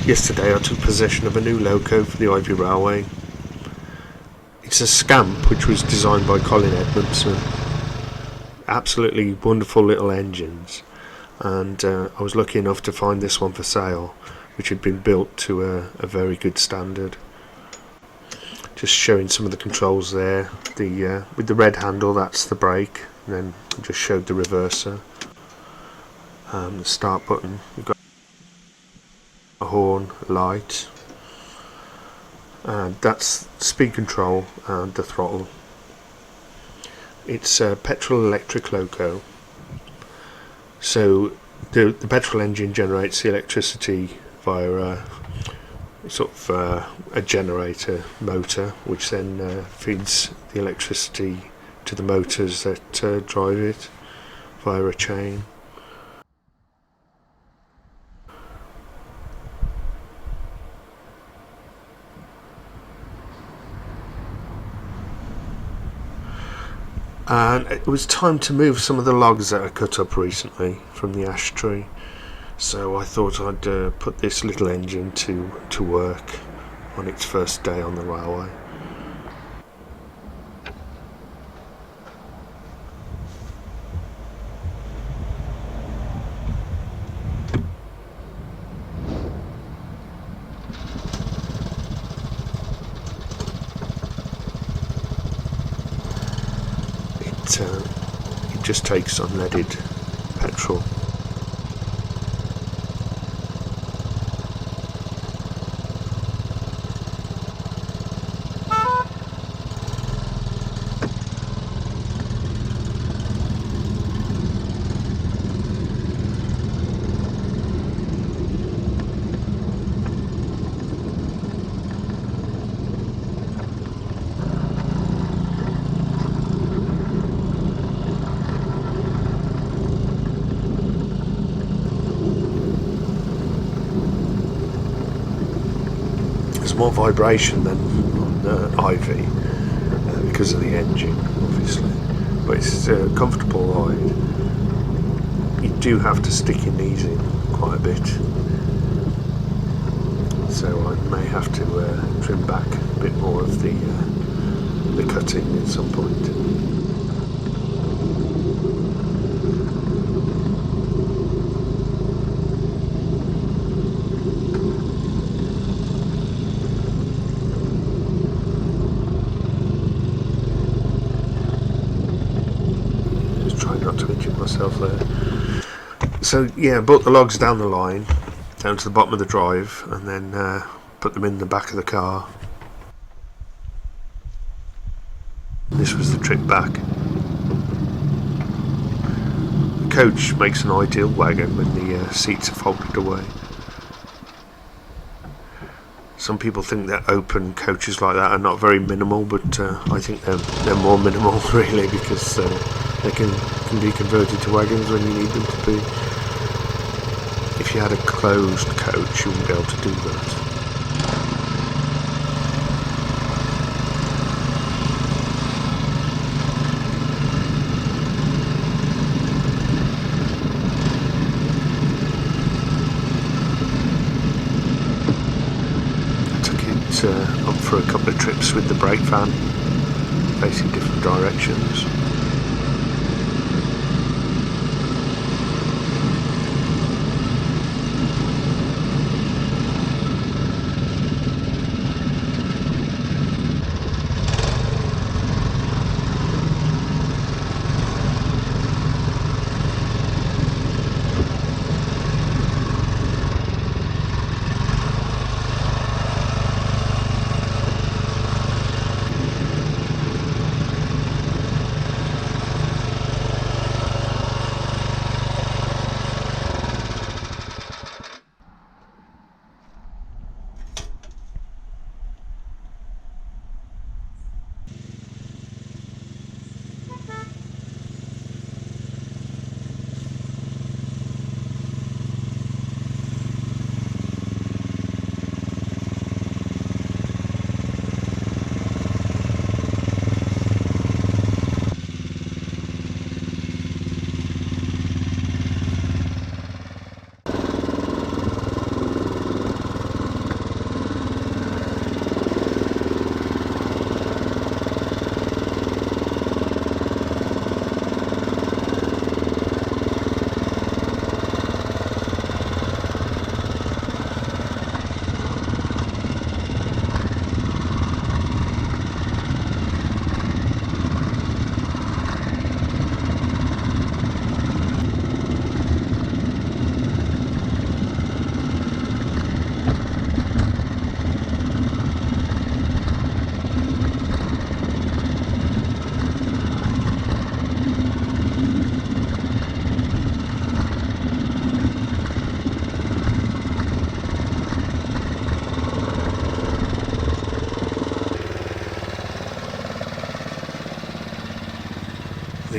Yesterday I took possession of a new loco for the Ivy Railway. It's a Scamp which was designed by Colin Edmondson. Absolutely wonderful little engines, and I was lucky enough to find this one for sale, which had been built to a very good standard. Just showing some of the controls there. With the red handle, that's the brake, and then I just showed the reverser. The start button, you've got a horn, a light, and that's speed control and the throttle. It's a petrol electric loco, so the petrol engine generates the electricity via a generator motor, which then feeds the electricity to the motors that drive it via a chain. And it was time to move some of the logs that I cut up recently from the ash tree, so I thought I'd put this little engine to work on its first day on the railway. It just takes unleaded petrol. There's more vibration than on Ivy because of the engine, obviously, but it's a comfortable ride. You do have to stick your knees in quite a bit, so I may have to trim back a bit more of the cutting at some point. Not to injure myself there. So yeah, I brought the logs down the line, down to the bottom of the drive, and then put them in the back of the car. This was the trip back. The coach makes an ideal wagon when the seats are folded away. Some people think that open coaches like that are not very minimal, but I think they're more minimal really, because they can be converted to wagons when you need them to be. If you had a closed coach, you wouldn't be able to do that. I took it up for a couple of trips with the brake van, facing different directions.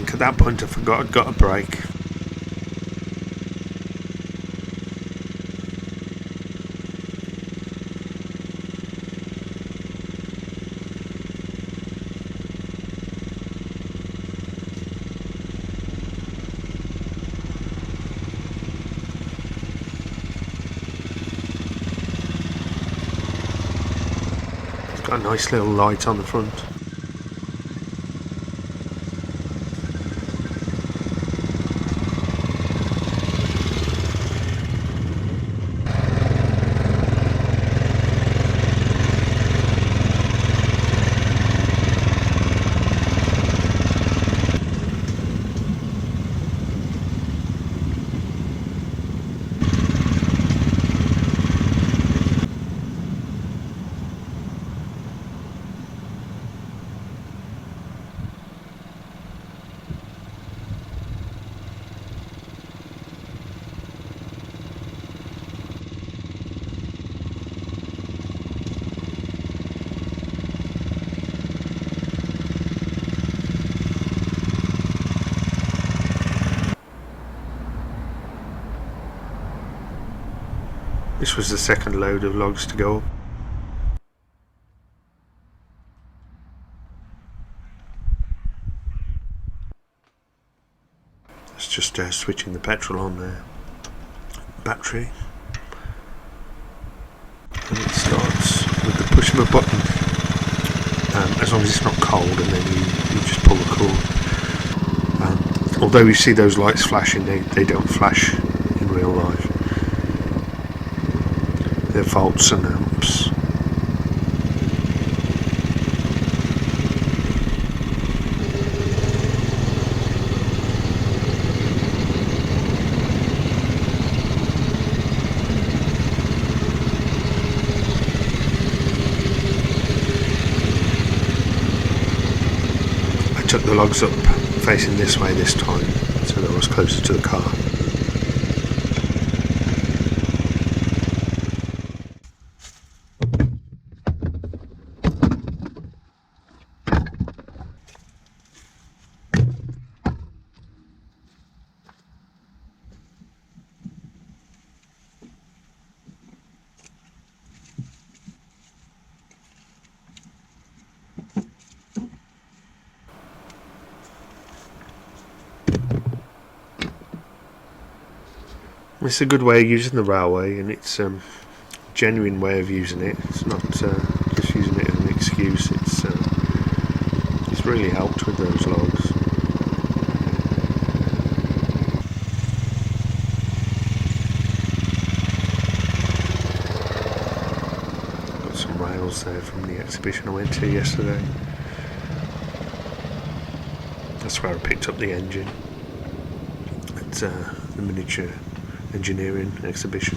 think at that point I forgot I'd got a brake. Got a nice little light on the front. This was the second load of logs to go up. It's just switching the petrol on there. Battery. And it starts with the push of a button. As long as it's not cold, and then you just pull the cord. Although you see those lights flashing, they don't flash in real life. They're false and amps. I took the logs up facing this way this time, so that I was closer to the car. It's a good way of using the railway, and it's a genuine way of using it. It's not just using it as an excuse. It's really helped with those logs. Got some rails there from the exhibition I went to yesterday. That's where I picked up the engine at the miniature engineering exhibition.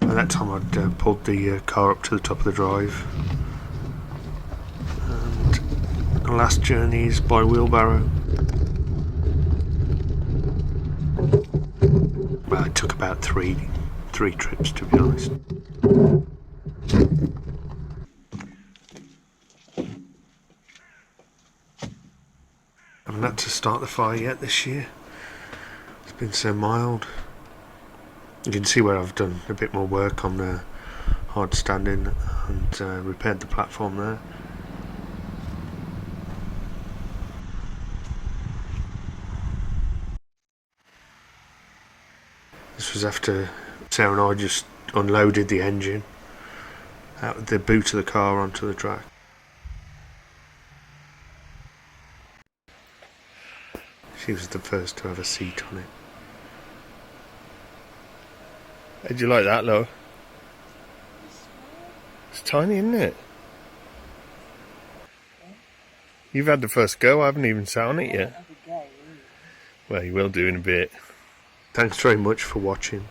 By that time I'd pulled the car up to the top of the drive, and the last journey is by wheelbarrow. Well, it took about three trips, to be honest. I haven't had to start the fire yet this year. It's been so mild. You can see where I've done a bit more work on the hard standing and repaired the platform there. This was after Sarah and I just unloaded the engine out of the boot of the car onto the track. She was the first to have a seat on it. How'd you like that, Lo? It's tiny, isn't it? You've had the first go, I haven't even sat on it yet. Well, you will do in a bit. Thanks very much for watching.